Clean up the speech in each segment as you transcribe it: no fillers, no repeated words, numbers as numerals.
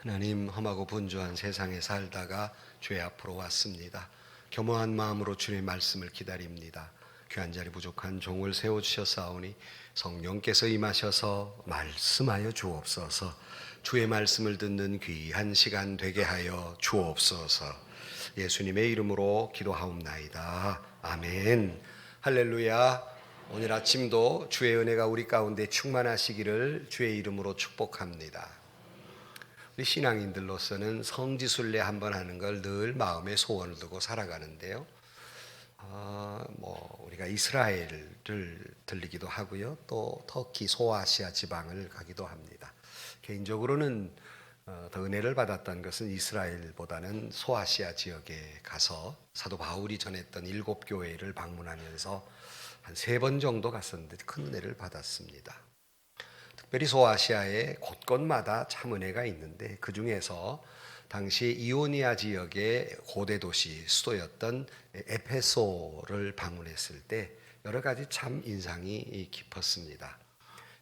하나님, 험하고 분주한 세상에 살다가 주의 앞으로 왔습니다. 겸허한 마음으로 주의 말씀을 기다립니다. 귀한 자리 부족한 종을 세워주셨사오니 성령께서 임하셔서 말씀하여 주옵소서. 주의 말씀을 듣는 귀한 시간 되게 하여 주옵소서. 예수님의 이름으로 기도하옵나이다. 아멘. 할렐루야. 오늘 아침도 주의 은혜가 우리 가운데 충만하시기를 주의 이름으로 축복합니다. 우리 신앙인들로서는 성지순례 한번 하는 걸 늘 마음에 소원을 두고 살아가는데요. 우리가 이스라엘을 들리기도 하고요. 또 터키 소아시아 지방을 가기도 합니다. 개인적으로는 더 은혜를 받았던 것은 이스라엘보다는 소아시아 지역에 가서 사도 바울이 전했던 7교회를 방문하면서 한 3번 정도 갔었는데 큰 은혜를 받았습니다. 특별히 소아시아의 곳곳마다 참 은혜가 있는데 그 중에서 당시 이오니아 지역의 고대 도시 수도였던 에페소를 방문했을 때 여러 가지 참 인상이 깊었습니다.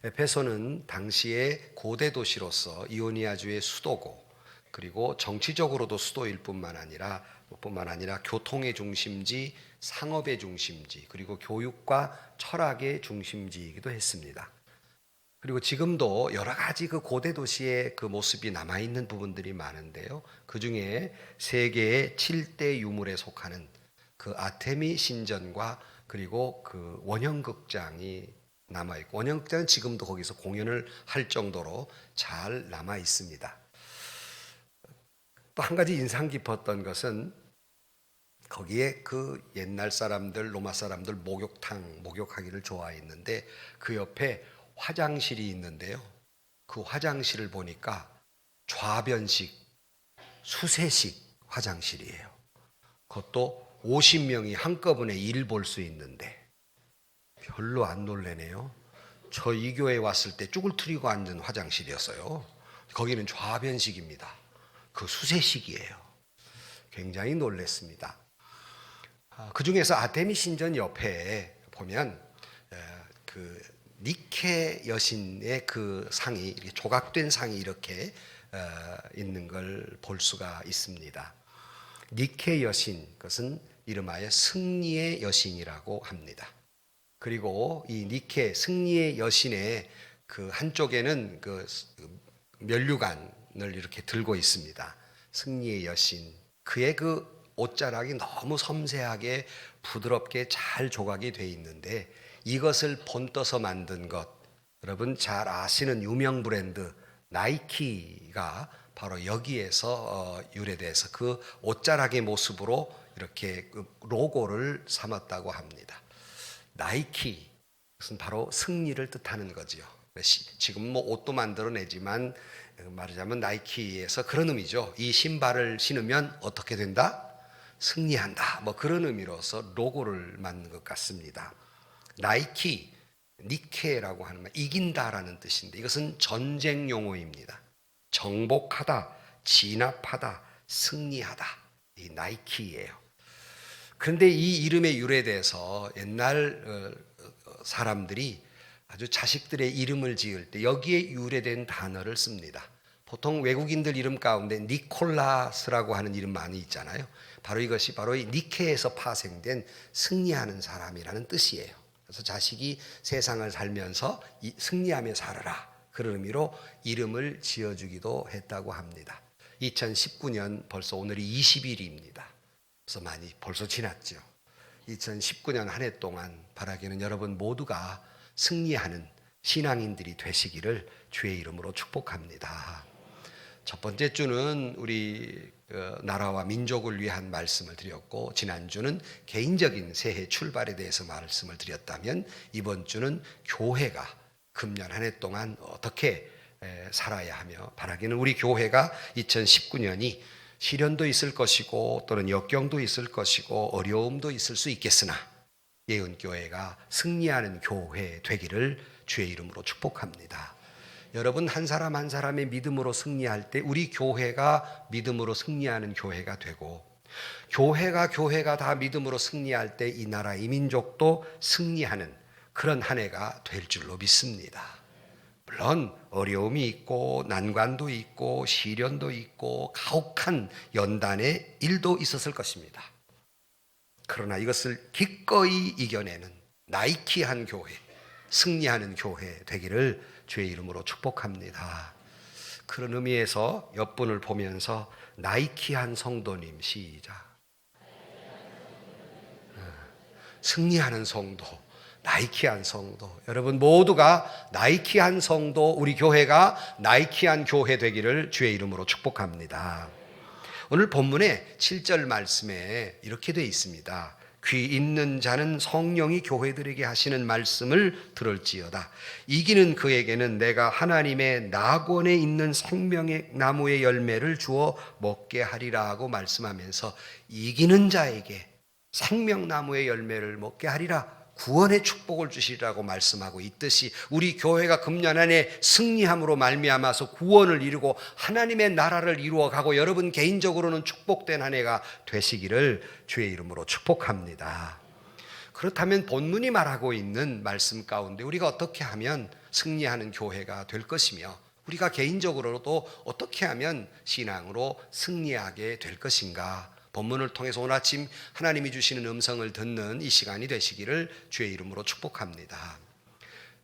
에페소는 당시의 고대 도시로서 이오니아주의 수도고, 그리고 정치적으로도 수도일 뿐만 아니라 교통의 중심지, 상업의 중심지, 그리고 교육과 철학의 중심지이기도 했습니다. 그리고 지금도 여러 가지 그 고대 도시의 그 모습이 남아있는 부분들이 많은데요. 그 중에 세계의 7대 유물에 속하는 그 아테미 신전과 그리고 그 원형극장이 남아있고, 원형극장은 지금도 거기서 공연을 할 정도로 잘 남아있습니다. 또 한 가지 인상 깊었던 것은 거기에 그 옛날 사람들, 로마 사람들 목욕하기를 좋아했는데 그 옆에 화장실이 있는데요. 그 화장실을 보니까 좌변식, 수세식 화장실이에요. 그것도 50명이 한꺼번에 일 볼 수 있는데 별로 안 놀래네요. 저 이 교회에 왔을 때 쭈글투리고 앉은 화장실이었어요. 거기는 좌변식입니다. 그 수세식이에요. 굉장히 놀랬습니다. 그 중에서 아테미 신전 옆에 보면 그 니케 여신의 그 상이, 이렇게 조각된 상이 이렇게 있는 걸 볼 수가 있습니다. 니케 여신, 그것은 이름하여 승리의 여신이라고 합니다. 그리고 이 니케 승리의 여신의 그 한쪽에는 그 면류관을 이렇게 들고 있습니다. 승리의 여신, 그의 그 옷자락이 너무 섬세하게 부드럽게 잘 조각이 되어 있는데, 이것을 본떠서 만든 것, 여러분 잘 아시는 유명 브랜드 나이키가 바로 여기에서 유래돼서 그 옷자락의 모습으로 이렇게 로고를 삼았다고 합니다. 나이키, 그것은 바로 승리를 뜻하는 거지요. 지금 뭐 옷도 만들어내지만 말하자면 나이키에서 그런 의미죠. 이 신발을 신으면 어떻게 된다? 승리한다. 뭐 그런 의미로서 로고를 만든 것 같습니다. 나이키, 니케라고 하는 말, 이긴다라는 뜻인데 이것은 전쟁 용어입니다. 정복하다, 진압하다, 승리하다. 이 나이키예요. 그런데 이 이름에 유래돼서 옛날 사람들이 아주 자식들의 이름을 지을 때 여기에 유래된 단어를 씁니다. 보통 외국인들 이름 가운데 니콜라스라고 하는 이름 많이 있잖아요. 바로 이것이 바로 이 니케에서 파생된 승리하는 사람이라는 뜻이에요. 그래서 자식이 세상을 살면서 승리하며 살아라, 그런 의미로 이름을 지어주기도 했다고 합니다. 2019년 벌써 오늘이 20일입니다. 그래서 많이 벌써 지났죠. 2019년 한 해 동안 바라기는 여러분 모두가 승리하는 신앙인들이 되시기를 주의 이름으로 축복합니다. 첫 번째 주는 우리 나라와 민족을 위한 말씀을 드렸고, 지난주는 개인적인 새해 출발에 대해서 말씀을 드렸다면, 이번 주는 교회가 금년 한 해 동안 어떻게 살아야 하며, 바라기는 우리 교회가 2019년이 시련도 있을 것이고 또는 역경도 있을 것이고 어려움도 있을 수 있겠으나 예은교회가 승리하는 교회 되기를 주의 이름으로 축복합니다. 여러분 한 사람 한 사람의 믿음으로 승리할 때 우리 교회가 믿음으로 승리하는 교회가 되고, 교회가 다 믿음으로 승리할 때 이 나라 이 민족도 승리하는 그런 한 해가 될 줄로 믿습니다. 물론 어려움이 있고 난관도 있고 시련도 있고 가혹한 연단의 일도 있었을 것입니다. 그러나 이것을 기꺼이 이겨내는 나이키한 교회, 승리하는 교회 되기를 주의 이름으로 축복합니다. 그런 의미에서 옆분을 보면서 나이키한 성도님, 시작. 승리하는 성도, 나이키한 성도, 여러분 모두가 나이키한 성도, 우리 교회가 나이키한 교회 되기를 주의 이름으로 축복합니다. 오늘 본문의 7절 말씀에 이렇게 되어 있습니다. 귀 있는 자는 성령이 교회들에게 하시는 말씀을 들을지어다. 이기는 그에게는 내가 하나님의 낙원에 있는 생명의 나무의 열매를 주어 먹게 하리라 하고 말씀하면서 이기는 자에게 생명나무의 열매를 먹게 하리라, 구원의 축복을 주시리라고 말씀하고 있듯이 우리 교회가 금년 안에 승리함으로 말미암아서 구원을 이루고 하나님의 나라를 이루어가고 여러분 개인적으로는 축복된 한 해가 되시기를 주의 이름으로 축복합니다. 그렇다면 본문이 말하고 있는 말씀 가운데 우리가 어떻게 하면 승리하는 교회가 될 것이며 우리가 개인적으로도 어떻게 하면 신앙으로 승리하게 될 것인가, 본문을 통해서 오늘 아침 하나님이 주시는 음성을 듣는 이 시간이 되시기를 주의 이름으로 축복합니다.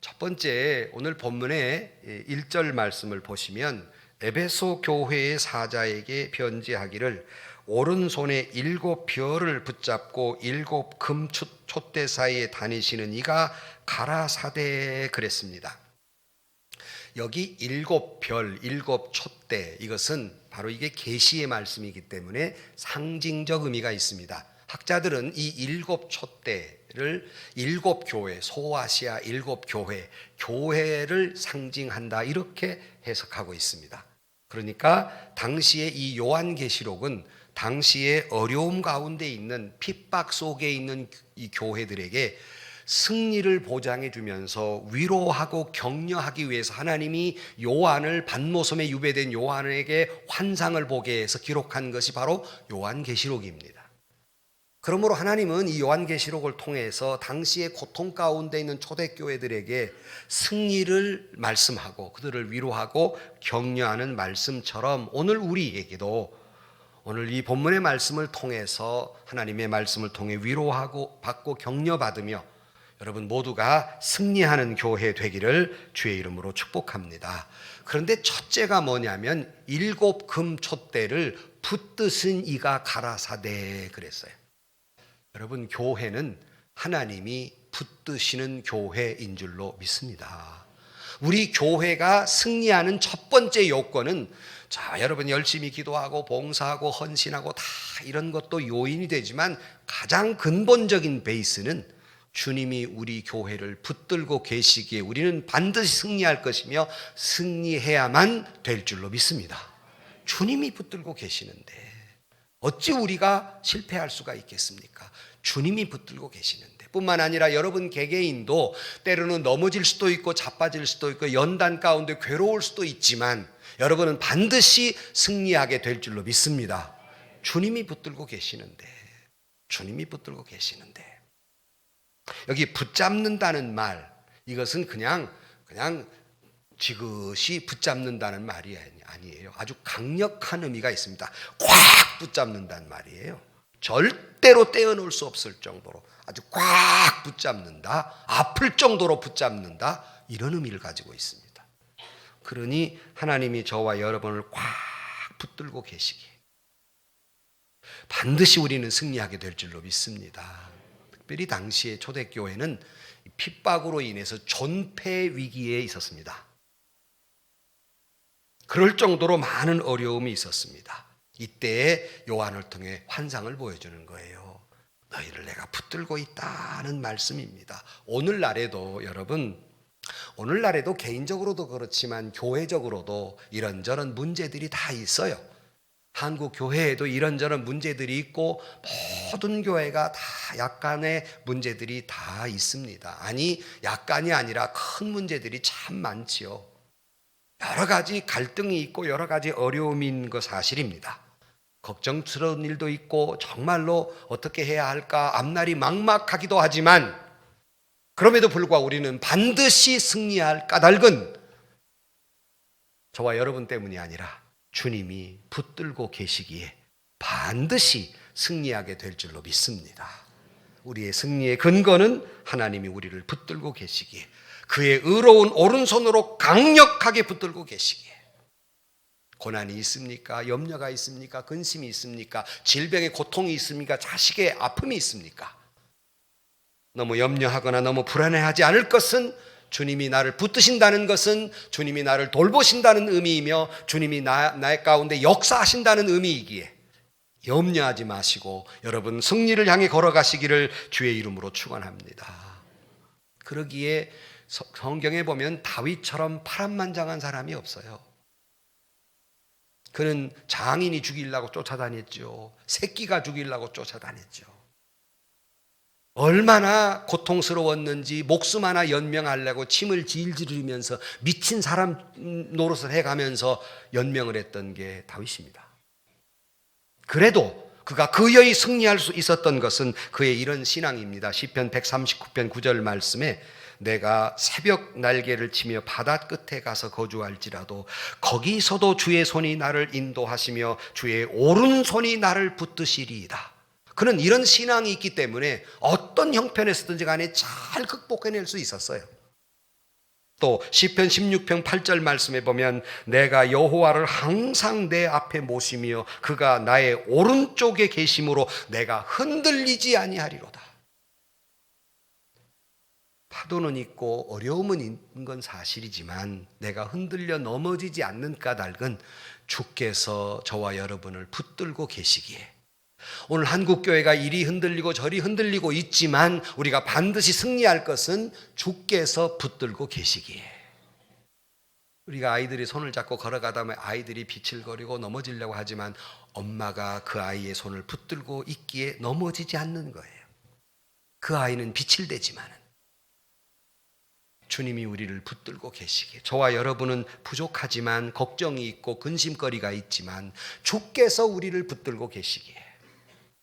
첫 번째, 오늘 본문의 1절 말씀을 보시면 에베소 교회의 사자에게 편지하기를 오른손에 7 별을 붙잡고 7 금 촛대 사이에 다니시는 이가 가라사대 그랬습니다. 여기 7 별, 7 촛대, 이것은 바로 이게 계시의 말씀이기 때문에 상징적 의미가 있습니다. 학자들은 이 7 촛대를 7 교회, 소아시아 7 교회를 상징한다, 이렇게 해석하고 있습니다. 그러니까 당시에 이 요한계시록은 당시에 어려움 가운데 있는, 핍박 속에 있는 이 교회들에게 승리를 보장해 주면서 위로하고 격려하기 위해서 하나님이 요한을, 반모섬에 유배된 요한에게 환상을 보게 해서 기록한 것이 바로 요한계시록입니다. 그러므로 하나님은 이 요한계시록을 통해서 당시의 고통 가운데 있는 초대교회들에게 승리를 말씀하고 그들을 위로하고 격려하는 말씀처럼 오늘 우리에게도 오늘 이 본문의 말씀을 통해서 하나님의 말씀을 통해 위로하고 받고 격려받으며 여러분 모두가 승리하는 교회 되기를 주의 이름으로 축복합니다. 그런데 첫째가 뭐냐면 7 금 촛대를 붙드신 이가 가라사대 그랬어요. 여러분 교회는 하나님이 붙드시는 교회인 줄로 믿습니다. 우리 교회가 승리하는 첫 번째 요건은, 자, 여러분 열심히 기도하고 봉사하고 헌신하고 다 이런 것도 요인이 되지만 가장 근본적인 베이스는 주님이 우리 교회를 붙들고 계시기에 우리는 반드시 승리할 것이며 승리해야만 될 줄로 믿습니다. 주님이 붙들고 계시는데 어찌 우리가 실패할 수가 있겠습니까? 주님이 붙들고 계시는데, 뿐만 아니라 여러분 개개인도 때로는 넘어질 수도 있고 자빠질 수도 있고 연단 가운데 괴로울 수도 있지만 여러분은 반드시 승리하게 될 줄로 믿습니다. 주님이 붙들고 계시는데, 주님이 붙들고 계시는데, 여기 붙잡는다는 말, 이것은 그냥 지그시 붙잡는다는 말이 아니에요. 아주 강력한 의미가 있습니다. 꽉 붙잡는다는 말이에요. 절대로 떼어놓을 수 없을 정도로 아주 꽉 붙잡는다, 아플 정도로 붙잡는다, 이런 의미를 가지고 있습니다. 그러니 하나님이 저와 여러분을 꽉 붙들고 계시기에 반드시 우리는 승리하게 될 줄로 믿습니다. 특별히 당시의 초대교회는 핍박으로 인해서 존폐 위기에 있었습니다. 그럴 정도로 많은 어려움이 있었습니다. 이때에 요한을 통해 환상을 보여주는 거예요. 너희를 내가 붙들고 있다는 말씀입니다. 오늘날에도 여러분, 오늘날에도 개인적으로도 그렇지만 교회적으로도 이런저런 문제들이 다 있어요. 한국 교회에도 이런저런 문제들이 있고 모든 교회가 다 약간의 문제들이 다 있습니다. 아니, 약간이 아니라 큰 문제들이 참 많지요. 여러 가지 갈등이 있고 여러 가지 어려움이 있는 거 사실입니다. 걱정스러운 일도 있고 정말로 어떻게 해야 할까 앞날이 막막하기도 하지만 그럼에도 불구하고 우리는 반드시 승리할 까닭은 저와 여러분 때문이 아니라 주님이 붙들고 계시기에 반드시 승리하게 될 줄로 믿습니다. 우리의 승리의 근거는 하나님이 우리를 붙들고 계시기에, 그의 의로운 오른손으로 강력하게 붙들고 계시기에. 고난이 있습니까? 염려가 있습니까? 근심이 있습니까? 질병의 고통이 있습니까? 자식의 아픔이 있습니까? 너무 염려하거나 너무 불안해하지 않을 것은, 주님이 나를 붙드신다는 것은 주님이 나를 돌보신다는 의미이며 주님이 나의 가운데 역사하신다는 의미이기에 염려하지 마시고 여러분 승리를 향해 걸어가시기를 주의 이름으로 축원합니다. 그러기에 성경에 보면 다윗처럼 파란만장한 사람이 없어요. 그는 장인이 죽이려고 쫓아다녔죠. 새끼가 죽이려고 쫓아다녔죠. 얼마나 고통스러웠는지 목숨 하나 연명하려고 침을 질질 흘리면서 미친 사람 노릇을 해가면서 연명을 했던 게 다윗입니다. 그래도 그가 그여이 승리할 수 있었던 것은 그의 이런 신앙입니다. 시편 139편 9절 말씀에 내가 새벽 날개를 치며 바다 끝에 가서 거주할지라도 거기서도 주의 손이 나를 인도하시며 주의 오른손이 나를 붙드시리이다. 그는 이런 신앙이 있기 때문에 어떤 형편에서든지 간에 잘 극복해낼 수 있었어요. 또 시편 16편 8절 말씀에 보면 내가 여호와를 항상 내 앞에 모시며 그가 나의 오른쪽에 계심으로 내가 흔들리지 아니하리로다. 파도는 있고 어려움은 있는 건 사실이지만 내가 흔들려 넘어지지 않는 까닭은 주께서 저와 여러분을 붙들고 계시기에, 오늘 한국교회가 이리 흔들리고 저리 흔들리고 있지만 우리가 반드시 승리할 것은 주께서 붙들고 계시기에. 우리가 아이들이 손을 잡고 걸어가다 보면 아이들이 비틀거리고 넘어지려고 하지만 엄마가 그 아이의 손을 붙들고 있기에 넘어지지 않는 거예요. 그 아이는 비틀대지만은 주님이 우리를 붙들고 계시기에, 저와 여러분은 부족하지만 걱정이 있고 근심거리가 있지만 주께서 우리를 붙들고 계시기에.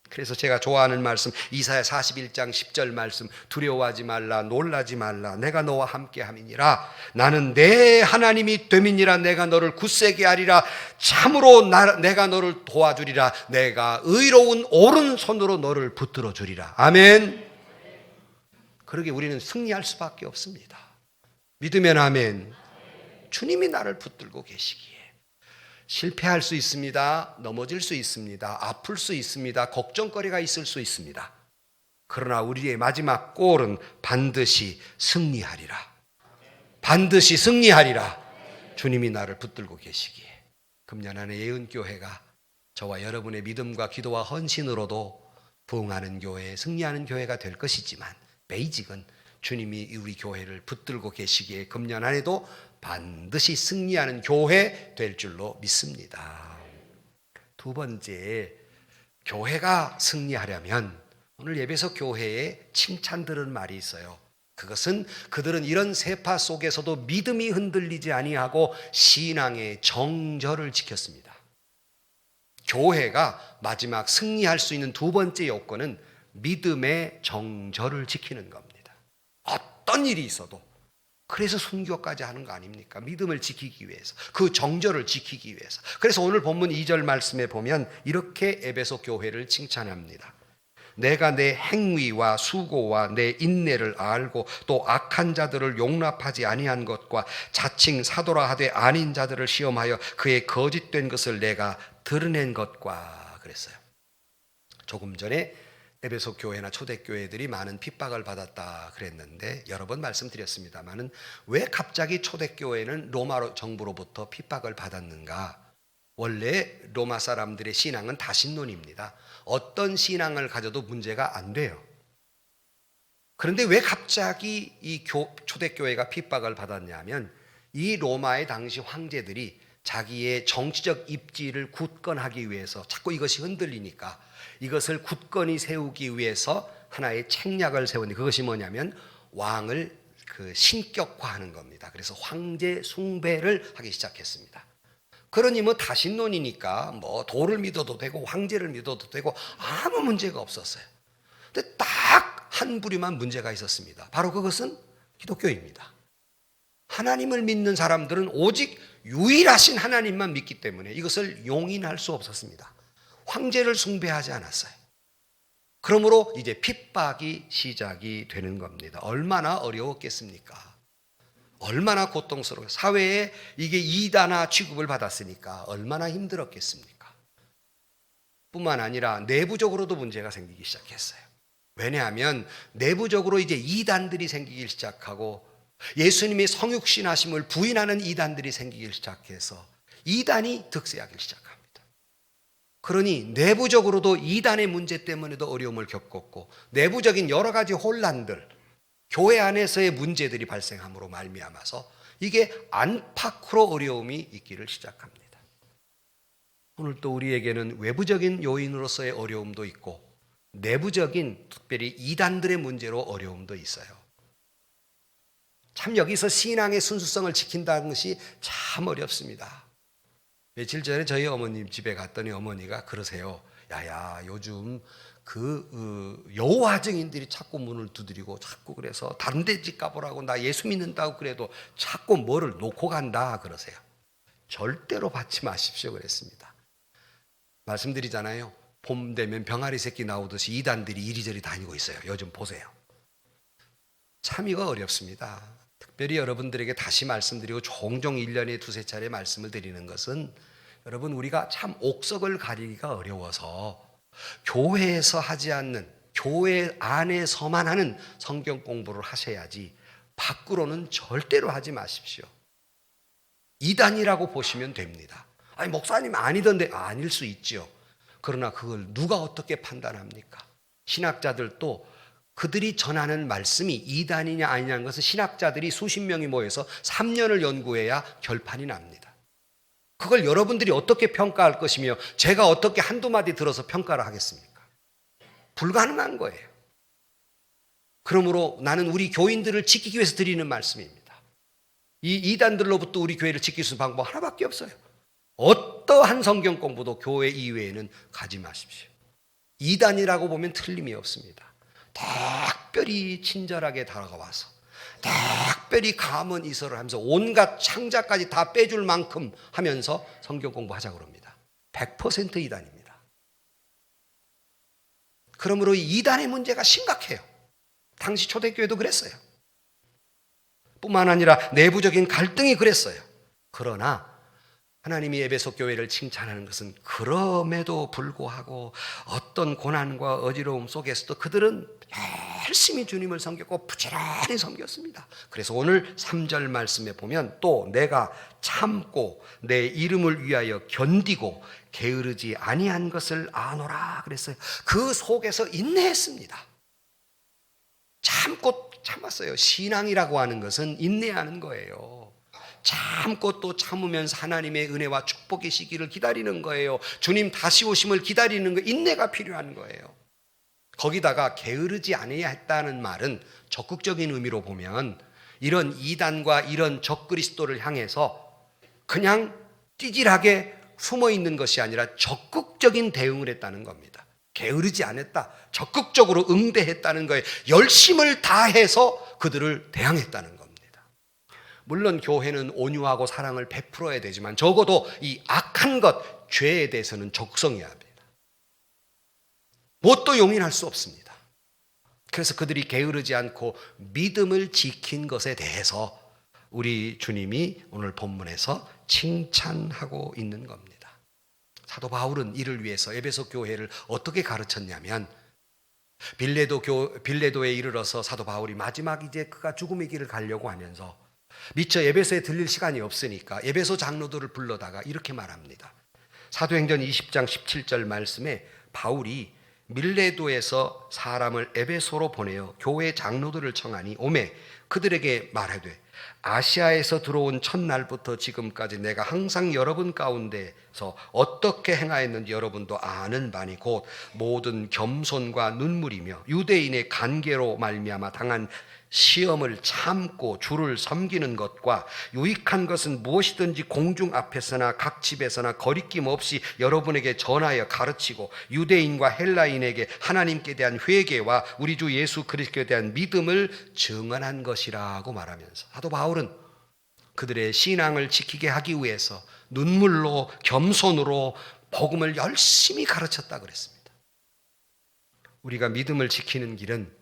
그래서 제가 좋아하는 말씀 이사야 41장 10절 말씀, 두려워하지 말라 놀라지 말라 내가 너와 함께함이니라. 나는 내 하나님이 됨이니라. 내가 너를 굳세게 하리라. 참으로 내가 너를 도와주리라. 내가 의로운 오른손으로 너를 붙들어 주리라. 아멘. 그러게 우리는 승리할 수밖에 없습니다. 믿으면 아멘. 주님이 나를 붙들고 계시기에 실패할 수 있습니다. 넘어질 수 있습니다. 아플 수 있습니다. 걱정거리가 있을 수 있습니다. 그러나 우리의 마지막 골은 반드시 승리하리라. 반드시 승리하리라. 주님이 나를 붙들고 계시기에 금년안의 예은교회가 저와 여러분의 믿음과 기도와 헌신으로도 부흥하는 교회, 승리하는 교회가 될 것이지만 베이직은 주님이 우리 교회를 붙들고 계시기에 금년 안에도 반드시 승리하는 교회 될 줄로 믿습니다. 두 번째, 교회가 승리하려면 오늘 예배석 교회에 칭찬 들은 말이 있어요. 그것은 그들은 이런 세파 속에서도 믿음이 흔들리지 아니하고 신앙의 정절을 지켰습니다. 교회가 마지막 승리할 수 있는 두 번째 요건은 믿음의 정절을 지키는 겁니다. 어떤 일이 있어도, 그래서 순교까지 하는 거 아닙니까? 믿음을 지키기 위해서, 그 정절을 지키기 위해서. 그래서 오늘 본문 2절 말씀에 보면 이렇게 에베소 교회를 칭찬합니다. 내가 내 행위와 수고와 내 인내를 알고 또 악한 자들을 용납하지 아니한 것과 자칭 사도라 하되 아닌 자들을 시험하여 그의 거짓된 것을 내가 드러낸 것과 그랬어요. 조금 전에 에베소 교회나 초대교회들이 많은 핍박을 받았다 그랬는데 여러 번 말씀드렸습니다마는 왜 갑자기 초대교회는 로마 정부로부터 핍박을 받았는가? 원래 로마 사람들의 신앙은 다신론입니다. 어떤 신앙을 가져도 문제가 안 돼요. 그런데 왜 갑자기 이 초대교회가 핍박을 받았냐면 이 로마의 당시 황제들이 자기의 정치적 입지를 굳건하기 위해서 자꾸 이것이 흔들리니까 이것을 굳건히 세우기 위해서 하나의 책략을 세웠는데 그것이 뭐냐면 왕을 신격화하는 겁니다. 그래서 황제 숭배를 하기 시작했습니다. 그러니 다신론이니까 돌을 믿어도 되고 황제를 믿어도 되고 아무 문제가 없었어요. 근데 딱 한 부류만 문제가 있었습니다. 바로 그것은 기독교입니다. 하나님을 믿는 사람들은 오직 유일하신 하나님만 믿기 때문에 이것을 용인할 수 없었습니다. 황제를 숭배하지 않았어요. 그러므로 이제 핍박이 시작이 되는 겁니다. 얼마나 어려웠겠습니까? 얼마나 고통스러워요. 사회에 이게 이단화 취급을 받았으니까 얼마나 힘들었겠습니까? 뿐만 아니라 내부적으로도 문제가 생기기 시작했어요. 왜냐하면 내부적으로 이제 이단들이 생기기 시작하고 예수님의 성육신하심을 부인하는 이단들이 생기기 시작해서 이단이 득세하기 시작합니다. 그러니 내부적으로도 이단의 문제 때문에도 어려움을 겪었고 내부적인 여러 가지 혼란들, 교회 안에서의 문제들이 발생함으로 말미암아서 이게 안팎으로 어려움이 있기를 시작합니다. 오늘 또 우리에게는 외부적인 요인으로서의 어려움도 있고 내부적인 특별히 이단들의 문제로 어려움도 있어요. 참 여기서 신앙의 순수성을 지킨다는 것이 참 어렵습니다. 며칠 전에 저희 어머님 집에 갔더니 어머니가 그러세요. 야야, 요즘 여호와 증인들이 자꾸 문을 두드리고 자꾸 그래서 다른 데 집 가보라고 나 예수 믿는다고 그래도 자꾸 뭐를 놓고 간다 그러세요. 절대로 받지 마십시오 그랬습니다. 말씀드리잖아요. 봄 되면 병아리 새끼 나오듯이 이단들이 이리저리 다니고 있어요. 요즘 보세요. 참 이거 어렵습니다. 특별히 여러분들에게 다시 말씀드리고 종종 1년에 두세 차례 말씀을 드리는 것은 여러분 우리가 참 옥석을 가리기가 어려워서 교회에서 하지 않는 교회 안에서만 하는 성경 공부를 하셔야지 밖으로는 절대로 하지 마십시오. 이단이라고 보시면 됩니다. 아니 목사님 아니던데 아닐 수 있죠. 그러나 그걸 누가 어떻게 판단합니까? 신학자들도 그들이 전하는 말씀이 이단이냐 아니냐는 것은 신학자들이 수십 명이 모여서 3년을 연구해야 결판이 납니다. 그걸 여러분들이 어떻게 평가할 것이며 제가 어떻게 한두 마디 들어서 평가를 하겠습니까? 불가능한 거예요. 그러므로 나는 우리 교인들을 지키기 위해서 드리는 말씀입니다. 이 이단들로부터 우리 교회를 지킬 수 있는 방법 하나밖에 없어요. 어떠한 성경 공부도 교회 이외에는 가지 마십시오. 이단이라고 보면 틀림이 없습니다. 특별히 친절하게 다가와서 특별히 감언 이설을 하면서 온갖 창자까지 다 빼줄 만큼 하면서 성경 공부하자고 그럽니다. 100% 이단입니다. 그러므로 이 이단의 문제가 심각해요. 당시 초대교회도 그랬어요. 뿐만 아니라 내부적인 갈등이 그랬어요. 그러나 하나님이 에베소 교회를 칭찬하는 것은 그럼에도 불구하고 어떤 고난과 어지러움 속에서도 그들은 열심히 주님을 섬겼고 부지런히 섬겼습니다. 그래서 오늘 3절 말씀에 보면 또 내가 참고 내 이름을 위하여 견디고 게으르지 아니한 것을 아노라 그랬어요. 그 속에서 인내했습니다. 참고 참았어요. 신앙이라고 하는 것은 인내하는 거예요. 참고 또 참으면서 하나님의 은혜와 축복의 시기를 기다리는 거예요. 주님 다시 오심을 기다리는 거, 인내가 필요한 거예요. 거기다가 게으르지 아니해야 했다는 말은 적극적인 의미로 보면 이런 이단과 이런 적그리스도를 향해서 그냥 찌질하게 숨어 있는 것이 아니라 적극적인 대응을 했다는 겁니다. 게으르지 않았다. 적극적으로 응대했다는 거예요. 열심을 다해서 그들을 대항했다는 겁니다. 물론 교회는 온유하고 사랑을 베풀어야 되지만 적어도 이 악한 것, 죄에 대해서는 적성해야 합니다. 뭣도 용인할 수 없습니다. 그래서 그들이 게으르지 않고 믿음을 지킨 것에 대해서 우리 주님이 오늘 본문에서 칭찬하고 있는 겁니다. 사도 바울은 이를 위해서 에베소 교회를 어떻게 가르쳤냐면 빌레도에 이르러서 사도 바울이 마지막 이제 그가 죽음의 길을 가려고 하면서 미처 에베소에 들릴 시간이 없으니까 에베소 장로들을 불러다가 이렇게 말합니다. 사도행전 20장 17절 말씀에 바울이 밀레도에서 사람을 에베소로 보내어 교회 장로들을 청하니 오매 그들에게 말하되 아시아에서 들어온 첫날부터 지금까지 내가 항상 여러분 가운데서 어떻게 행하였는지 여러분도 아는 바니 곧 모든 겸손과 눈물이며 유대인의 간계로 말미암아 당한 시험을 참고 주를 섬기는 것과 유익한 것은 무엇이든지 공중 앞에서나 각 집에서나 거리낌 없이 여러분에게 전하여 가르치고 유대인과 헬라인에게 하나님께 대한 회개와 우리 주 예수 그리스도에 대한 믿음을 증언한 것이라고 말하면서 사도 바울은 그들의 신앙을 지키게 하기 위해서 눈물로 겸손으로 복음을 열심히 가르쳤다 그랬습니다. 우리가 믿음을 지키는 길은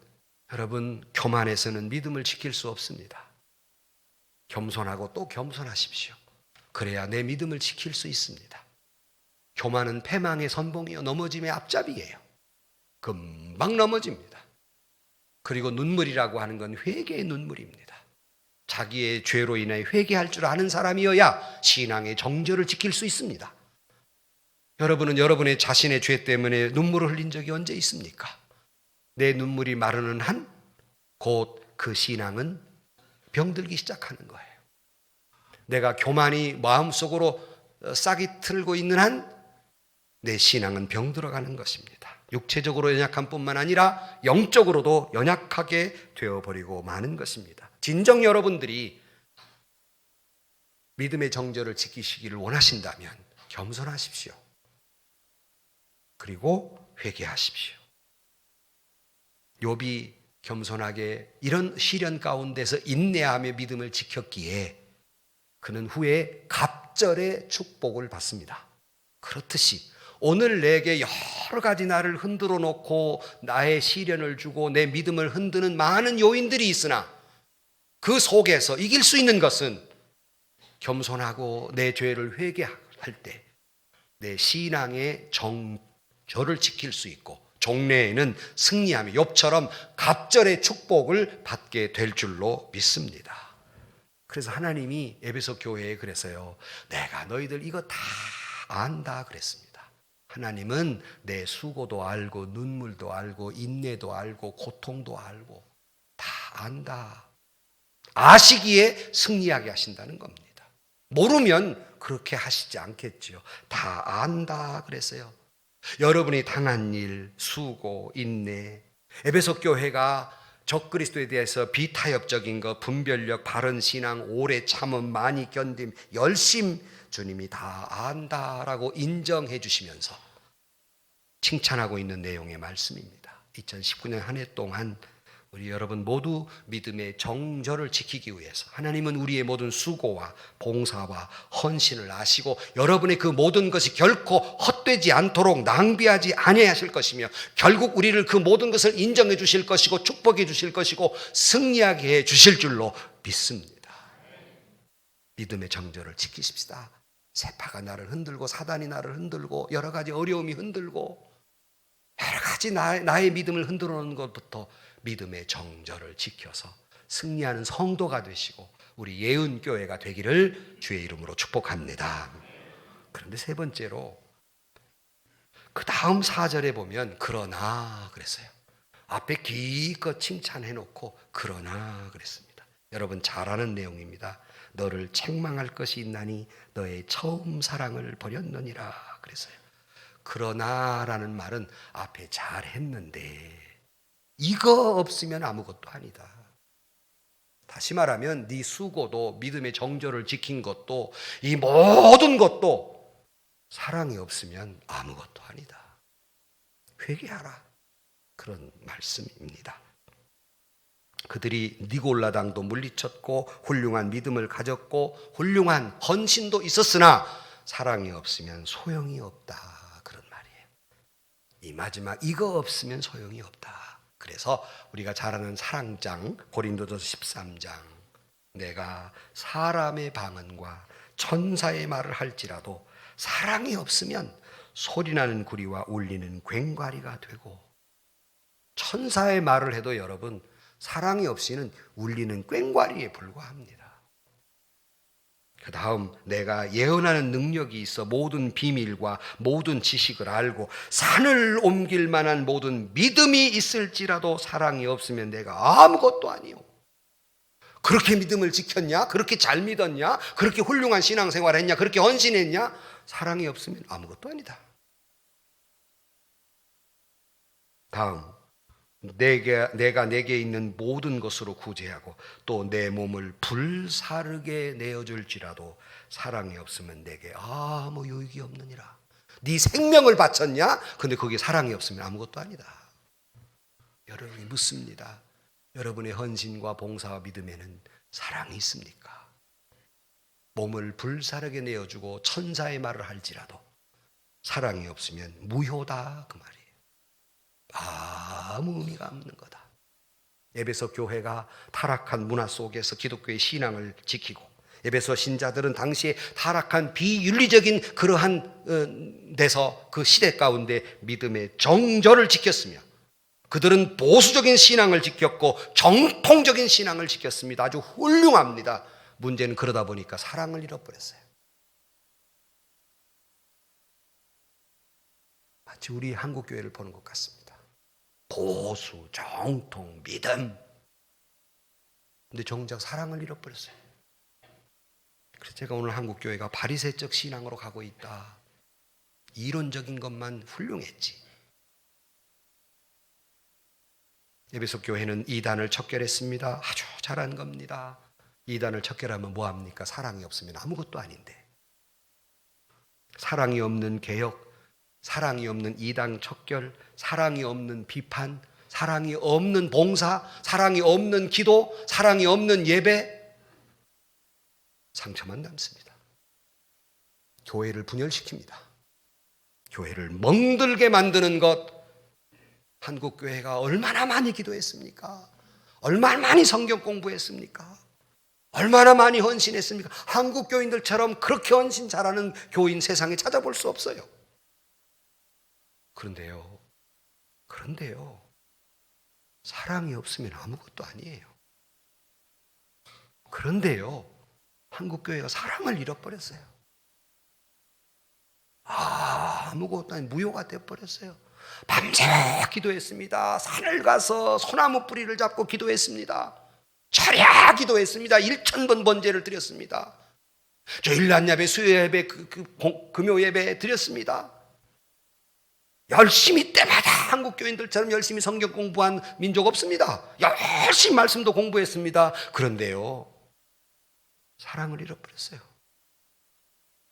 여러분 교만해서는 믿음을 지킬 수 없습니다. 겸손하고 또 겸손하십시오. 그래야 내 믿음을 지킬 수 있습니다. 교만은 패망의 선봉이요 넘어짐의 앞잡이에요. 금방 넘어집니다. 그리고 눈물이라고 하는 건 회개의 눈물입니다. 자기의 죄로 인해 회개할 줄 아는 사람이어야 신앙의 정절을 지킬 수 있습니다. 여러분은 여러분의 자신의 죄 때문에 눈물을 흘린 적이 언제 있습니까? 내 눈물이 마르는 한 곧 그 신앙은 병들기 시작하는 거예요. 내가 교만이 마음속으로 싹이 틀고 있는 한 내 신앙은 병들어가는 것입니다. 육체적으로 연약한 뿐만 아니라 영적으로도 연약하게 되어버리고 마는 것입니다. 진정 여러분들이 믿음의 정절을 지키시기를 원하신다면 겸손하십시오. 그리고 회개하십시오. 욥이 겸손하게 이런 시련 가운데서 인내하며 믿음을 지켰기에 그는 후에 갑절의 축복을 받습니다. 그렇듯이 오늘 내게 여러 가지 나를 흔들어 놓고 나의 시련을 주고 내 믿음을 흔드는 많은 요인들이 있으나 그 속에서 이길 수 있는 것은 겸손하고 내 죄를 회개할 때 내 신앙의 정절을 지킬 수 있고 종래에는 승리하며 욥처럼 갑절의 축복을 받게 될 줄로 믿습니다. 그래서 하나님이 에베소 교회에 그래서요, 내가 너희들 이거 다 안다 그랬습니다. 하나님은 내 수고도 알고 눈물도 알고 인내도 알고 고통도 알고 다 안다. 아시기에 승리하게 하신다는 겁니다. 모르면 그렇게 하시지 않겠지요. 다 안다 그랬어요. 여러분이 당한 일, 수고, 인내, 에베소 교회가 적그리스도에 대해서 비타협적인 것, 분별력, 바른 신앙, 오래 참음, 많이 견딤, 열심, 주님이 다 안다라고 인정해 주시면서 칭찬하고 있는 내용의 말씀입니다. 2019년 한 해 동안 우리 여러분 모두 믿음의 정절을 지키기 위해서 하나님은 우리의 모든 수고와 봉사와 헌신을 아시고 여러분의 그 모든 것이 결코 헛되지 않도록 낭비하지 아니하실 것이며 결국 우리를 그 모든 것을 인정해 주실 것이고 축복해 주실 것이고 승리하게 해 주실 줄로 믿습니다. 믿음의 정절을 지키십시다. 세파가 나를 흔들고 사단이 나를 흔들고 여러 가지 어려움이 흔들고 여러 가지 나의 믿음을 흔들어 놓는 것부터 믿음의 정절을 지켜서 승리하는 성도가 되시고 우리 예은교회가 되기를 주의 이름으로 축복합니다. 그런데 세 번째로 그 다음 4절에 보면 그러나 그랬어요. 앞에 기껏 칭찬해 놓고 그러나 그랬습니다. 여러분 잘 아는 내용입니다. 너를 책망할 것이 있나니 너의 처음 사랑을 버렸느니라 그랬어요. 그러나라는 말은 앞에 잘 했는데 이거 없으면 아무것도 아니다. 다시 말하면 네 수고도 믿음의 정절을 지킨 것도 이 모든 것도 사랑이 없으면 아무것도 아니다. 회개하라. 그런 말씀입니다. 그들이 니골라당도 물리쳤고 훌륭한 믿음을 가졌고 훌륭한 헌신도 있었으나 사랑이 없으면 소용이 없다. 그런 말이에요. 이 마지막 이거 없으면 소용이 없다. 그래서 우리가 잘 아는 사랑장 고린도전서 13장 내가 사람의 방언과 천사의 말을 할지라도 사랑이 없으면 소리나는 구리와 울리는 괭과리가 되고 천사의 말을 해도 여러분 사랑이 없이는 울리는 괭과리에 불과합니다. 그 다음 내가 예언하는 능력이 있어 모든 비밀과 모든 지식을 알고 산을 옮길 만한 모든 믿음이 있을지라도 사랑이 없으면 내가 아무것도 아니요. 그렇게 믿음을 지켰냐? 그렇게 잘 믿었냐? 그렇게 훌륭한 신앙생활 했냐? 그렇게 헌신했냐? 사랑이 없으면 아무것도 아니다. 다음 내가 내게 있는 모든 것으로 구제하고 또 내 몸을 불사르게 내어줄지라도 사랑이 없으면 내게 아무 유익이 없느니라. 네 생명을 바쳤냐? 근데 거기에 사랑이 없으면 아무것도 아니다. 여러분이 묻습니다. 여러분의 헌신과 봉사와 믿음에는 사랑이 있습니까? 몸을 불사르게 내어주고 천사의 말을 할지라도 사랑이 없으면 무효다 그 말이에요. 아무 의미가 없는 거다. 에베소 교회가 타락한 문화 속에서 기독교의 신앙을 지키고, 에베소 신자들은 당시에 타락한 비윤리적인 그러한 데서 그 시대 가운데 믿음의 정절을 지켰으며, 그들은 보수적인 신앙을 지켰고 정통적인 신앙을 지켰습니다. 아주 훌륭합니다. 문제는 그러다 보니까 사랑을 잃어버렸어요. 마치 우리 한국교회를 보는 것 같습니다. 보수, 정통, 믿음. 근데 정작 사랑을 잃어버렸어요. 그래서 제가 오늘 한국교회가 바리새적 신앙으로 가고 있다. 이론적인 것만 훌륭했지. 에베소 교회는 이단을 척결했습니다. 아주 잘한 겁니다. 이단을 척결하면 뭐합니까? 사랑이 없으면 아무것도 아닌데. 사랑이 없는 개혁, 사랑이 없는 이단 척결, 사랑이 없는 비판, 사랑이 없는 봉사, 사랑이 없는 기도, 사랑이 없는 예배, 상처만 남습니다. 교회를 분열시킵니다. 교회를 멍들게 만드는 것, 한국교회가 얼마나 많이 기도했습니까? 얼마나 많이 성경 공부했습니까? 얼마나 많이 헌신했습니까? 한국 교인들처럼 그렇게 헌신 잘하는 교인 세상에 찾아볼 수 없어요. 그런데요, 사랑이 없으면 아무것도 아니에요. 그런데요, 한국교회가 사랑을 잃어버렸어요. 아무것도 아닌 무효가 되어버렸어요. 밤새 기도했습니다. 산을 가서 소나무 뿌리를 잡고 기도했습니다. 철야 기도했습니다. 1000번 번제를 드렸습니다. 주일날 예배, 수요 예배, 금요 예배 드렸습니다. 열심히 때마다 한국 교인들처럼 열심히 성경 공부한 민족 없습니다. 열심히 말씀도 공부했습니다. 그런데요, 사랑을 잃어버렸어요.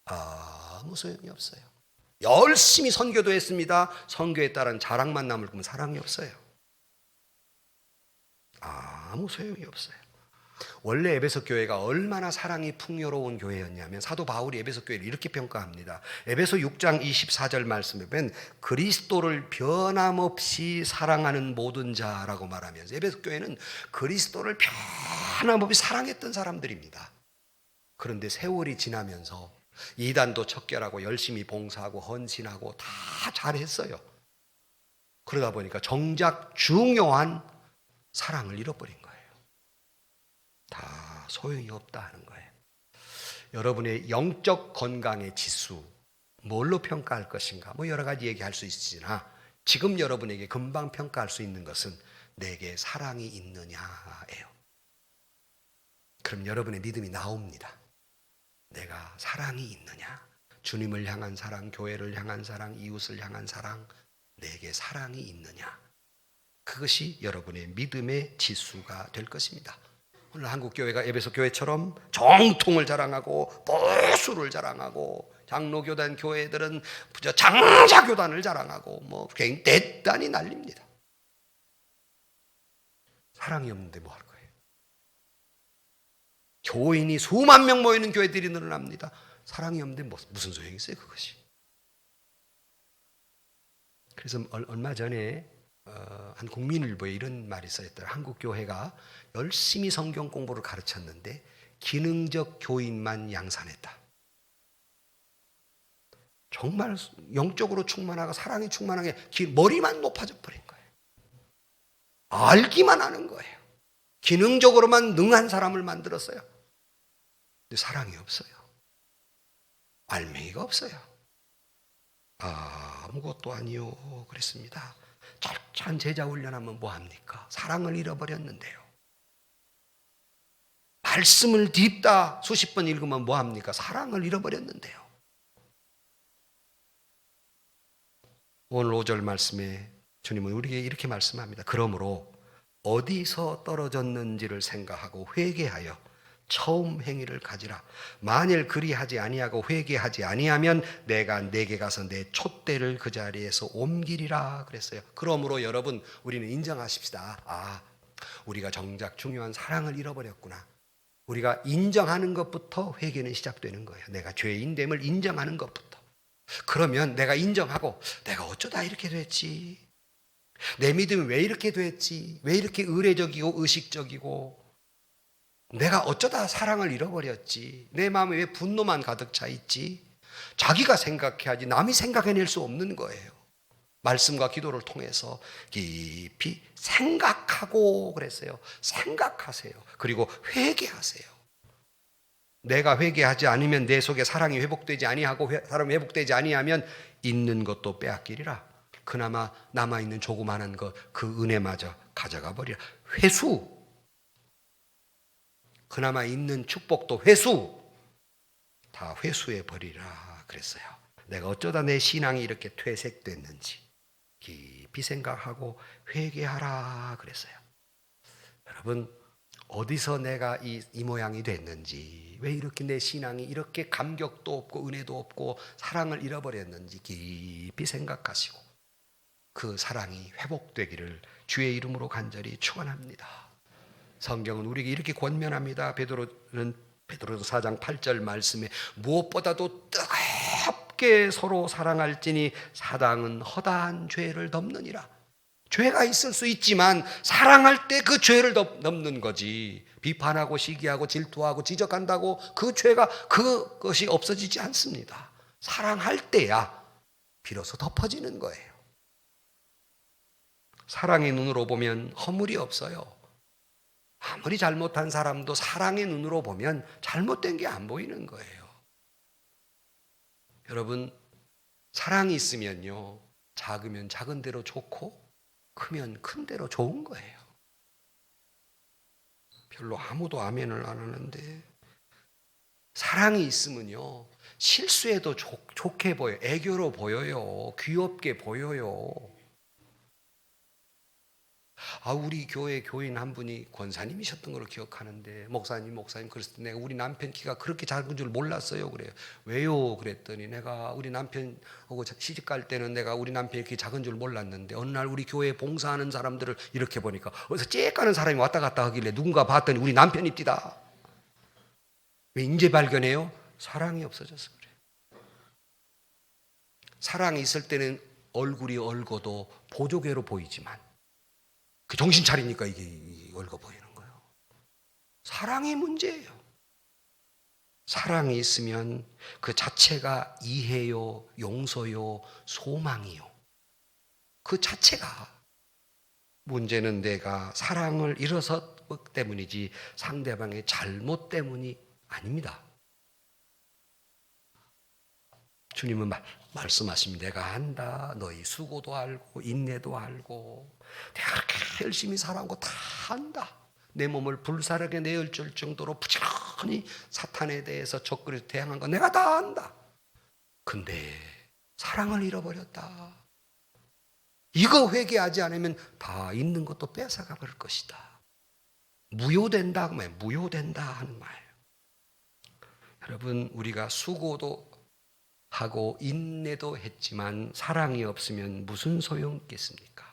아무 소용이 없어요. 열심히 선교도 했습니다. 선교에 따른 자랑만 남을 거면 사랑이 없어요. 아무 소용이 없어요. 원래 에베소 교회가 얼마나 사랑이 풍요로운 교회였냐면 사도 바울이 에베소 교회를 이렇게 평가합니다. 에베소 6장 24절 말씀에 보면 그리스도를 변함없이 사랑하는 모든 자라고 말하면서 에베소 교회는 그리스도를 변함없이 사랑했던 사람들입니다. 그런데 세월이 지나면서 이단도 척결하고 열심히 봉사하고 헌신하고 다 잘했어요. 그러다 보니까 정작 중요한 사랑을 잃어버린 거예요. 다 소용이 없다 하는 거예요. 여러분의 영적 건강의 지수 뭘로 평가할 것인가? 여러 가지 얘기할 수 있으나 지금 여러분에게 금방 평가할 수 있는 것은 내게 사랑이 있느냐예요. 그럼 여러분의 믿음이 나옵니다. 내가 사랑이 있느냐? 주님을 향한 사랑, 교회를 향한 사랑, 이웃을 향한 사랑, 내게 사랑이 있느냐? 그것이 여러분의 믿음의 지수가 될 것입니다. 오늘 한국교회가 에베소 교회처럼 정통을 자랑하고 보수를 자랑하고 장로교단 교회들은 장자교단을 자랑하고 굉장히 대단히 날립니다. 사랑이 없는데 뭐 할 거예요? 교인이 수만 명 모이는 교회들이 늘어납니다. 사랑이 없는데 무슨 소용이 있어요 그것이? 그래서 얼마 전에 한 국민일보에 이런 말이 써있더라고요. 한국 교회가 열심히 성경 공부를 가르쳤는데 기능적 교인만 양산했다. 정말 영적으로 충만하고 사랑이 충만하게 머리만 높아져 버린 거예요. 알기만 하는 거예요. 기능적으로만 능한 사람을 만들었어요. 근데 사랑이 없어요. 알맹이가 없어요. 아무것도 아니요 그랬습니다. 철저한 제자 훈련하면 뭐합니까? 사랑을 잃어버렸는데요. 말씀을 딥다 수십 번 읽으면 뭐합니까? 사랑을 잃어버렸는데요. 오늘 5절 말씀에 주님은 우리에게 이렇게 말씀합니다. 그러므로 어디서 떨어졌는지를 생각하고 회개하여 처음 행위를 가지라. 만일 그리하지 아니하고 회개하지 아니하면 내가 내게 가서 내 촛대를 그 자리에서 옮기리라 그랬어요. 그러므로 여러분 우리는 인정하십시다. 우리가 정작 중요한 사랑을 잃어버렸구나. 우리가 인정하는 것부터 회개는 시작되는 거예요. 내가 죄인됨을 인정하는 것부터. 그러면 내가 인정하고 내가 어쩌다 이렇게 됐지? 내 믿음이 왜 이렇게 됐지? 왜 이렇게 의례적이고 의식적이고 내가 어쩌다 사랑을 잃어버렸지? 내 마음에 왜 분노만 가득 차 있지? 자기가 생각해야지 남이 생각해낼 수 없는 거예요. 말씀과 기도를 통해서 깊이 생각하고 그랬어요. 생각하세요. 그리고 회개하세요. 내가 회개하지 않으면 내 속에 사랑이 회복되지 아니하고 사랑이 회복되지 아니하면 있는 것도 빼앗기리라. 그나마 남아있는 조그마한 것 그 은혜마저 가져가 버리라. 회수. 그나마 있는 축복도 회수. 다 회수해 버리라 그랬어요. 내가 어쩌다 내 신앙이 이렇게 퇴색됐는지 깊이 생각하고 회개하라 그랬어요. 여러분 어디서 내가 이 모양이 됐는지, 왜 이렇게 내 신앙이 이렇게 감격도 없고 은혜도 없고 사랑을 잃어버렸는지 깊이 생각하시고 그 사랑이 회복되기를 주의 이름으로 간절히 축원합니다. 성경은 우리에게 이렇게 권면합니다. 베드로는 4장 8절 말씀에 무엇보다도 뜨겁게 서로 사랑할지니 사랑은 허다한 죄를 덮느니라. 죄가 있을 수 있지만 사랑할 때 그 죄를 덮는 거지. 비판하고 시기하고 질투하고 지적한다고 그 죄가 그것이 없어지지 않습니다. 사랑할 때야 비로소 덮어지는 거예요. 사랑의 눈으로 보면 허물이 없어요. 아무리 잘못한 사람도 사랑의 눈으로 보면 잘못된 게 안 보이는 거예요. 여러분 사랑이 있으면요 작으면 작은 대로 좋고 크면 큰 대로 좋은 거예요. 별로 아무도 아멘을 안 하는데 사랑이 있으면요 실수해도 좋게 보여요. 애교로 보여요. 귀엽게 보여요. 우리 교회 교인 한 분이 권사님이셨던 걸로 기억하는데 목사님 그랬을 때 내가 우리 남편 키가 그렇게 작은 줄 몰랐어요. 그래요. 왜요? 그랬더니 내가 우리 남편하고 시집갈 때는 내가 우리 남편이 그렇게 작은 줄 몰랐는데 어느 날 우리 교회에 봉사하는 사람들을 이렇게 보니까 어디서 쬐까는 사람이 왔다 갔다 하길래 누군가 봤더니 우리 남편입디다. 왜 인제 발견해요? 사랑이 없어져서 그래요. 사랑이 있을 때는 얼굴이 얼고도 보조개로 보이지만 그 정신 차리니까 이게 얼거 보이는 거예요. 사랑이 문제예요. 사랑이 있으면 그 자체가 이해요, 용서요, 소망이요. 그 자체가. 문제는 내가 사랑을 잃어섰기 때문이지 상대방의 잘못 때문이 아닙니다. 주님은 말씀하십니다. 내가 안다. 너희 수고도 알고 인내도 알고 내가 그렇게 열심히 살아온 거 다 안다. 내 몸을 불사르게 내어줄 정도로 부지런히 사탄에 대해서 적그리서 대항한 거 내가 다 안다. 근데 사랑을 잃어버렸다. 이거 회개하지 않으면 다 있는 것도 뺏어가 버릴 것이다. 무효된다. 무효된다 하는 말. 여러분 우리가 수고도 하고 인내도 했지만 사랑이 없으면 무슨 소용 있겠습니까?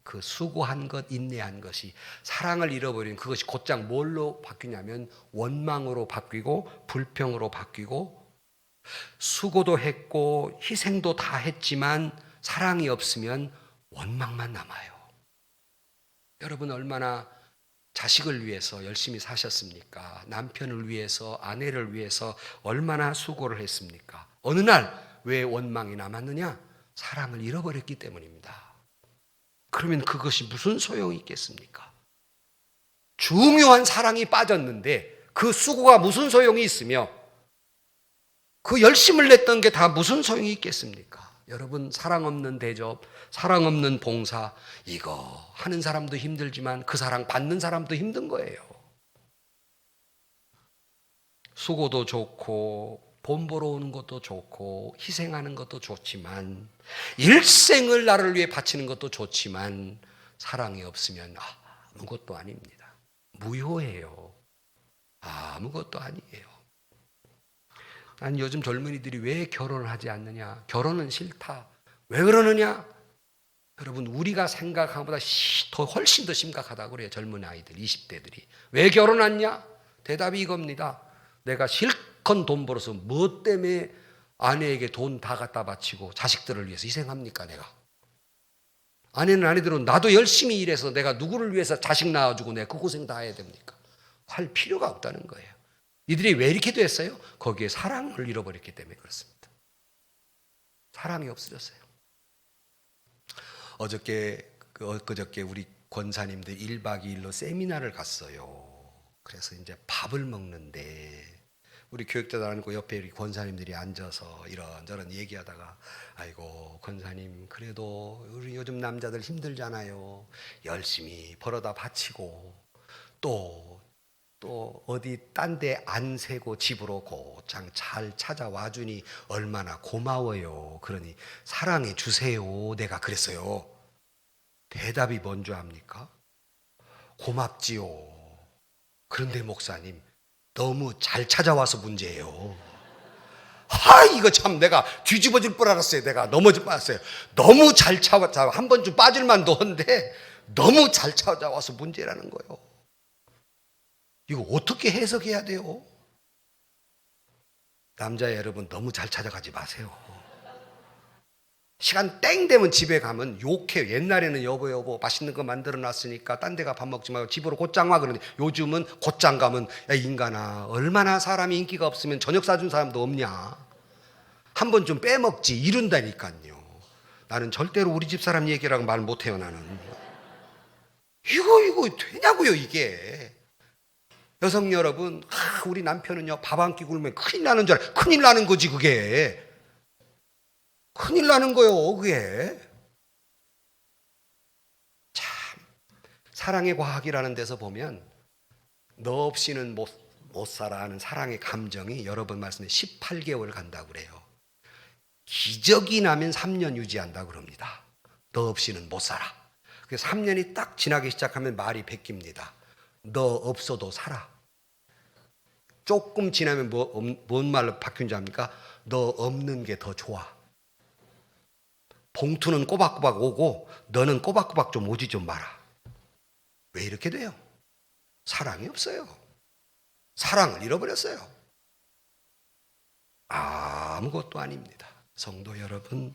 그 수고한 것, 인내한 것이 사랑을 잃어버린 그것이 곧장 뭘로 바뀌냐면 원망으로 바뀌고 불평으로 바뀌고 수고도 했고 희생도 다 했지만 사랑이 없으면 원망만 남아요. 여러분 얼마나 자식을 위해서 열심히 사셨습니까? 남편을 위해서 아내를 위해서 얼마나 수고를 했습니까? 어느 날 왜 원망이 남았느냐? 사랑을 잃어버렸기 때문입니다. 그러면 그것이 무슨 소용이 있겠습니까? 중요한 사랑이 빠졌는데 그 수고가 무슨 소용이 있으며 그 열심을 냈던 게 다 무슨 소용이 있겠습니까? 여러분 사랑 없는 대접, 사랑 없는 봉사 이거 하는 사람도 힘들지만 그 사랑 받는 사람도 힘든 거예요. 수고도 좋고 돈 벌어오는 것도 좋고 희생하는 것도 좋지만 일생을 나를 위해 바치는 것도 좋지만 사랑이 없으면 아무것도 아닙니다. 무효해요. 아무것도 아니에요. 난 요즘 젊은이들이 왜 결혼을 하지 않느냐? 결혼은 싫다. 왜 그러느냐? 여러분 우리가 생각한 것보다 훨씬 더 심각하다고 그래요. 젊은 아이들 20대들이. 왜 결혼하냐? 대답이 이겁니다. 내가 실컷 돈 벌어서 뭐 때문에 아내에게 돈 다 갖다 바치고 자식들을 위해서 희생합니까 내가? 아내는 아내대로 나도 열심히 일해서 내가 누구를 위해서 자식 낳아주고 내가 그 고생 다 해야 됩니까? 할 필요가 없다는 거예요. 이들이 왜 이렇게 됐어요? 거기에 사랑을 잃어버렸기 때문에 그렇습니다. 사랑이 없어졌어요. 그저께 우리 권사님들 1박 2일로 세미나를 갔어요. 그래서 이제 밥을 먹는데 우리 교육자도 아니고 옆에 우리 권사님들이 앉아서 이런저런 얘기하다가 아이고 권사님 그래도 우리 요즘 남자들 힘들잖아요. 열심히 벌어다 바치고 또 어디 딴 데 안 세고 집으로 곧장 잘 찾아와 주니 얼마나 고마워요. 그러니 사랑해 주세요. 내가 그랬어요. 대답이 뭔 줄 압니까? 고맙지요. 그런데 목사님 너무 잘 찾아와서 문제예요. 이거 참 내가 뒤집어질 뻔 알았어요. 내가 넘어질 뻔 알았어요. 너무 잘 찾아와 한 번쯤 빠질 만도 한데 너무 잘 찾아와서 문제라는 거예요. 이거 어떻게 해석해야 돼요? 남자 여러분 너무 잘 찾아가지 마세요. 시간 땡 되면 집에 가면 욕해요. 옛날에는 여보 맛있는 거 만들어 놨으니까 딴 데 가 밥 먹지 말고 집으로 곧장 와 그러는데 요즘은 곧장 가면 야 인간아 얼마나 사람이 인기가 없으면 저녁 사준 사람도 없냐. 한 번 좀 빼먹지 이른다니까요. 나는 절대로 우리 집 사람 얘기라고 말 못해요. 나는 이거 되냐고요 이게. 여성 여러분 우리 남편은요 밥 한 끼 굶으면 큰일 나는 줄 알아요. 큰일 나는 거지 그게. 큰일 나는 거요 그게. 참 사랑의 과학이라는 데서 보면 너 없이는 못 살아 하는 사랑의 감정이 여러분 말씀에 18개월 간다고 그래요. 기적이 나면 3년 유지한다고 그럽니다. 너 없이는 못 살아. 그래서 3년이 딱 지나기 시작하면 말이 바뀝니다. 너 없어도 살아. 조금 지나면 뭔 말로 바뀐 줄 압니까? 너 없는 게 더 좋아. 봉투는 꼬박꼬박 오고 너는 꼬박꼬박 좀 오지 좀 마라. 왜 이렇게 돼요? 사랑이 없어요. 사랑을 잃어버렸어요. 아무것도 아닙니다. 성도 여러분,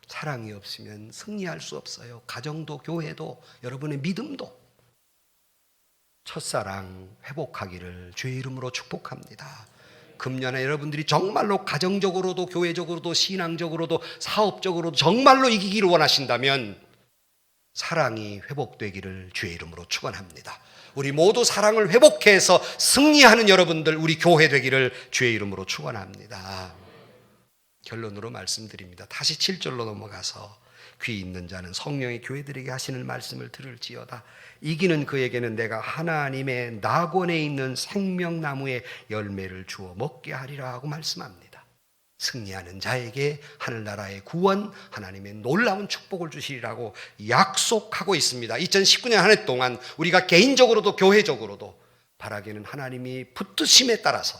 사랑이 없으면 승리할 수 없어요. 가정도 교회도 여러분의 믿음도. 첫사랑 회복하기를 주의 이름으로 축복합니다. 금년에 여러분들이 정말로 가정적으로도 교회적으로도 신앙적으로도 사업적으로도 정말로 이기기를 원하신다면 사랑이 회복되기를 주의 이름으로 축원합니다. 우리 모두 사랑을 회복해서 승리하는 여러분들 우리 교회 되기를 주의 이름으로 축원합니다. 결론으로 말씀드립니다. 다시 7절로 넘어가서 귀 있는 자는 성령의 교회들에게 하시는 말씀을 들을지어다. 이기는 그에게는 내가 하나님의 낙원에 있는 생명나무의 열매를 주어 먹게 하리라 하고 말씀합니다. 승리하는 자에게 하늘나라의 구원, 하나님의 놀라운 축복을 주시리라고 약속하고 있습니다. 2019년 한 해 동안 우리가 개인적으로도 교회적으로도 바라기는 하나님이 붙드심에 따라서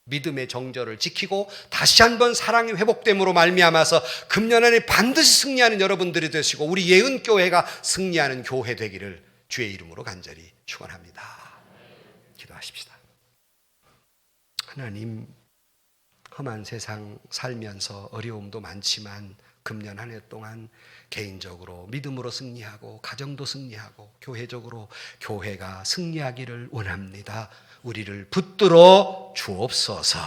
믿음의 정절을 지키고 다시 한번 사랑이 회복됨으로 말미암아서 금년 안에 반드시 승리하는 여러분들이 되시고 우리 예은교회가 승리하는 교회 되기를 주의 이름으로 간절히 축원합니다. 기도하십시다. 하나님, 험한 세상 살면서 어려움도 많지만 금년 한 해 동안 개인적으로 믿음으로 승리하고 가정도 승리하고 교회적으로 교회가 승리하기를 원합니다. 우리를 붙들어 주옵소서.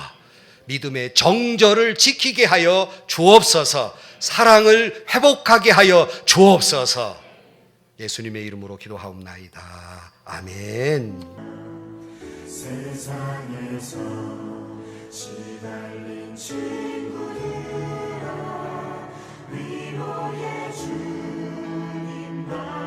믿음의 정절을 지키게 하여 주옵소서. 사랑을 회복하게 하여 주옵소서. 예수님의 이름으로 기도하옵나이다. 아멘. 세상에서 시달린 친구들아 위로의 주님 나